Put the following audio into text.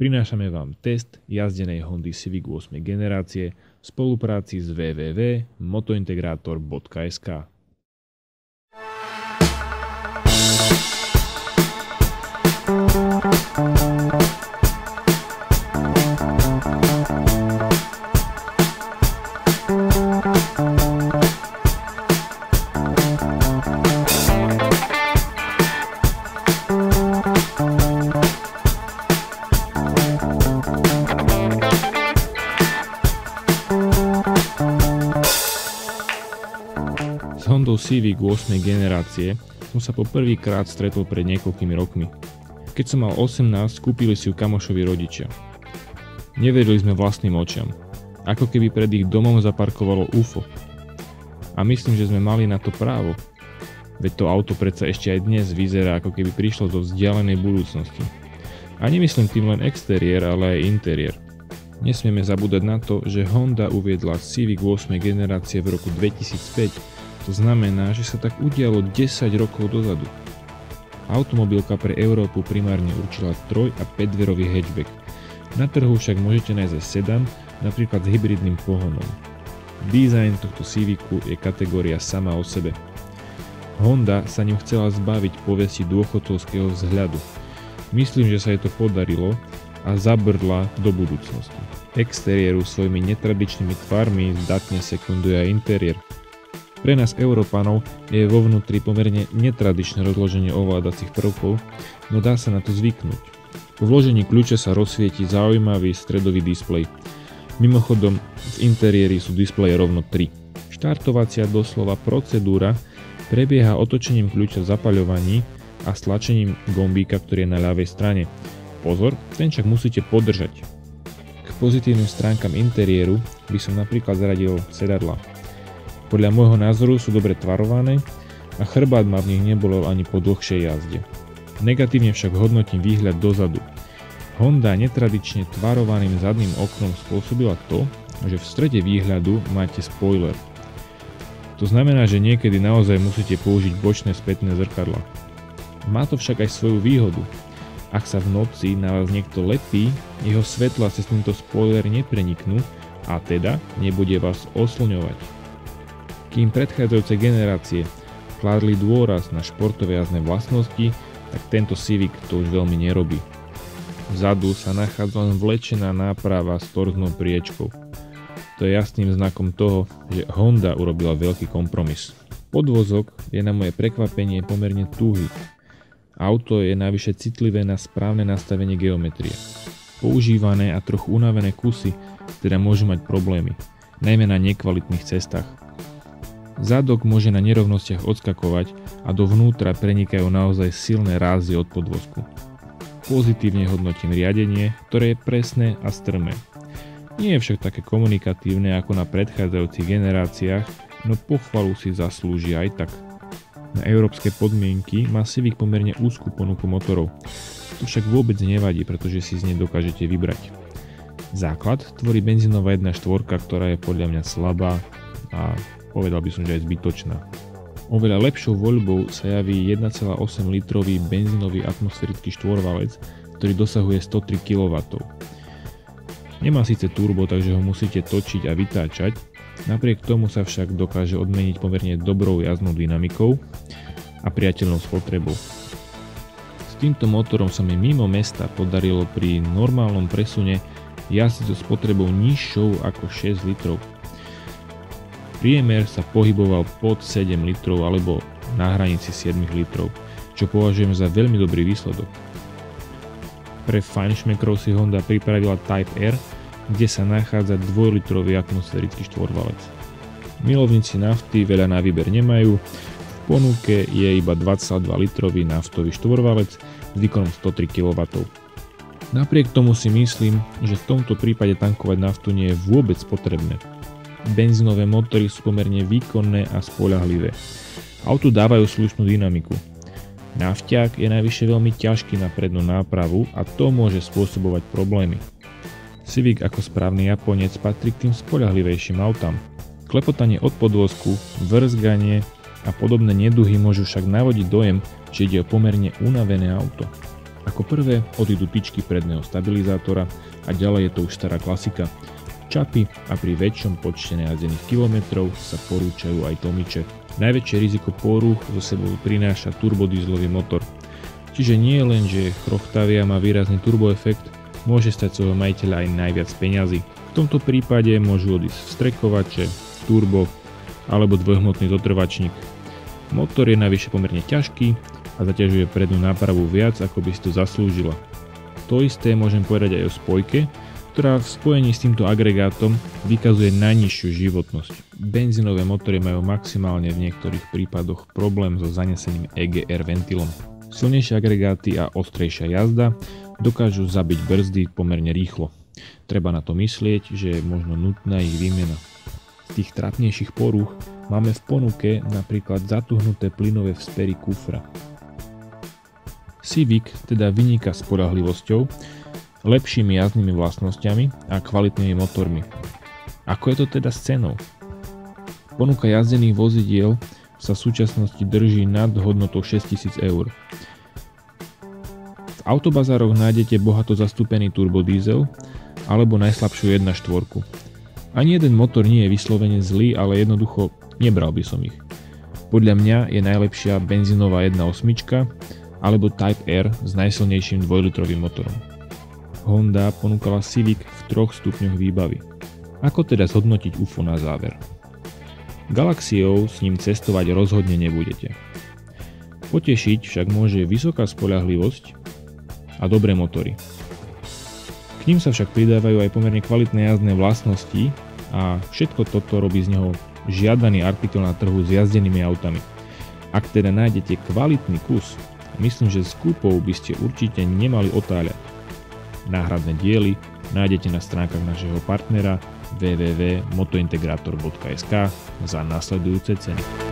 Prinášame vám test jazdenej Hondy Civic 8 generácie v spolupráci s www.motointegrator.sk. S Hondou Civic 8 generácie som sa poprvýkrát stretol pred niekoľkými rokmi. Keď som mal 18, kúpili si ju kamošovi rodičia. Neverili sme vlastným očiam, ako keby pred ich domom zaparkovalo UFO. A myslím, že sme mali na to právo, veď to auto predsa ešte aj dnes vyzerá, ako keby prišlo zo vzdialenej budúcnosti. A nemyslím tým len exteriér, ale aj interiér. Nesmieme zabúdať na to, že Honda uviedla Civic 8 generácie v roku 2005. To znamená, že sa tak udialo 10 rokov dozadu. Automobilka pre Európu primárne určila 3- a 5-dverový hatchback. Na trhu však môžete nájsť aj sedan, napríklad s hybridným pohonom. Dizajn tohto Civicu je kategória sama o sebe. Honda sa ním chcela zbaviť povesti dôchodcovského vzhľadu. Myslím, že sa jej to podarilo a zabrdla do budúcnosti. Exteriéru svojimi netradičnými tvarmi zdatne sekunduje aj interiér. Pre nás Európanov je vo vnútri pomerne netradičné rozloženie ovládacích prvkov, no dá sa na to zvyknúť. Po vložení kľúča sa rozsvieti zaujímavý stredový displej. Mimochodom, v interiéri sú displeje rovno 3. Štartovacia doslova procedúra prebieha otočením kľúča v zapaľovaní a stlačením gombíka, ktorý je na ľavej strane. Pozor, ten však musíte podržať. K pozitívnym stránkam interiéru by som napríklad zaradil sedadlá. Podľa môjho názoru sú dobre tvarované a chrbát ma v nich nebolel ani po dlhšej jazde. Negatívne však hodnotím výhľad dozadu. Honda netradične tvarovaným zadným oknom spôsobila to, že v strede výhľadu máte spoiler. To znamená, že niekedy naozaj musíte použiť bočné spätné zrkadlá. Má to však aj svoju výhodu. Ak sa v noci na vás niekto lepí, jeho svetla cez tento spoiler nepreniknú a teda nebude vás osĺňovať. Kým predchádzajúce generácie kládli dôraz na športové jazdné vlastnosti, tak tento Civic to už veľmi nerobí. Vzadu sa nachádza len vlečená náprava s torznou priečkou. To je jasným znakom toho, že Honda urobila veľký kompromis. Podvozok je na moje prekvapenie pomerne tuhý. Auto je navyše citlivé na správne nastavenie geometrie. Používané a trochu unavené kusy teda môžu mať problémy, najmä na nekvalitných cestách. Zadok môže na nerovnostiach odskakovať a dovnútra prenikajú naozaj silné rázy od podvozku. Pozitívne hodnotím riadenie, ktoré je presné a strmé. Nie je však také komunikatívne ako na predchádzajúcich generáciách, no pochvalu si zaslúži aj tak. Na európske podmienky má Civic pomerne úzkú ponuku motorov. To však vôbec nevadí, pretože si z nej dokážete vybrať. Základ tvorí benzínová 1.4, ktorá je podľa mňa slabá a povedal by som, že aj zbytočná. Oveľa lepšou voľbou sa javí 1,8 litrový benzínový atmosférický štvorvalec, ktorý dosahuje 103 kW. Nemá síce turbo, takže ho musíte točiť a vytáčať, napriek tomu sa však dokáže odmeniť pomerne dobrou jazdnou dynamikou a priateľnou spotrebou. S týmto motorom sa mi mimo mesta podarilo pri normálnom presune jazdiť so spotrebou nižšou ako 6 litrov. Priemer sa pohyboval pod 7 litrov alebo na hranici 7 litrov, čo považujem za veľmi dobrý výsledok. Pre fajnšmekrov si Honda pripravila Type R, kde sa nachádza 2-litrový atmosférický štvorvalec. Milovníci nafty veľa na výber nemajú, v ponuke je iba 22-litrový naftový štvorvalec s výkonom 103 kW. Napriek tomu si myslím, že v tomto prípade tankovať naftu nie je vôbec potrebné. Benzínové motory sú pomerne výkonné a spoľahlivé. Autu dávajú slušnú dynamiku. Nafťák je navyše veľmi ťažký na prednú nápravu a to môže spôsobovať problémy. Civic ako správny Japonec patrí k tým spoľahlivejším autám. Klepotanie od podvozku, vrzganie a podobné neduhy môžu však navodiť dojem, že ide o pomerne unavené auto. Ako prvé odídu tyčky predného stabilizátora a ďalej je to už stará klasika. Čapy a pri väčšom počte najazdených kilometrov sa porúčajú aj tlmiče. Najväčšie riziko porúch so sebou prináša turbodízlový motor. Čiže nie len, že chrochtavý a má výrazný turboefekt, môže stať svojho majiteľa aj najviac peňazí. V tomto prípade môžu odísť vstrekovače, turbo alebo dvojhmotný zotrvačník. Motor je navyše pomerne ťažký a zaťažuje prednú nápravu viac, ako by si to zaslúžila. To isté môžem povedať aj o spojke, ktorá v spojení s týmto agregátom vykazuje najnižšiu životnosť. Benzínové motory majú maximálne v niektorých prípadoch problém so zanesením EGR ventilom. Silnejšie agregáty a ostrejšia jazda dokážu zabiť brzdy pomerne rýchlo. Treba na to myslieť, že je možno nutná ich výmena. Z tých trápnejších porúch máme v ponuke napríklad zatuhnuté plynové vzpery kufra. Civic teda vyniká spoľahlivosťou, lepšími jazdnými vlastnosťami a kvalitnými motormi. Ako je to teda s cenou? Ponuka jazdených vozidiel sa v súčasnosti drží nad hodnotou 6000 eur. V autobazároch nájdete bohato zastúpený turbodiesel alebo najslabšiu 1.4. Ani jeden motor nie je vyslovene zlý, ale jednoducho nebral by som ich. Podľa mňa je najlepšia benzínová 1.8 alebo Type R s najsilnejším 2-litrovým motorom. Honda ponúkala Civic v 3 stupňoch výbavy. Ako teda zhodnotiť UFO na záver? Galaxiou s ním cestovať rozhodne nebudete. Potešiť však môže vysoká spoľahlivosť a dobré motory. K ním sa však pridávajú aj pomerne kvalitné jazdné vlastnosti a všetko toto robí z neho žiadaný artikel na trhu s jazdenými autami. Ak teda nájdete kvalitný kus, myslím, že s kúpou by ste určite nemali otáľať. Náhradné diely nájdete na stránkach našeho partnera www.motointegrator.sk za nasledujúce ceny.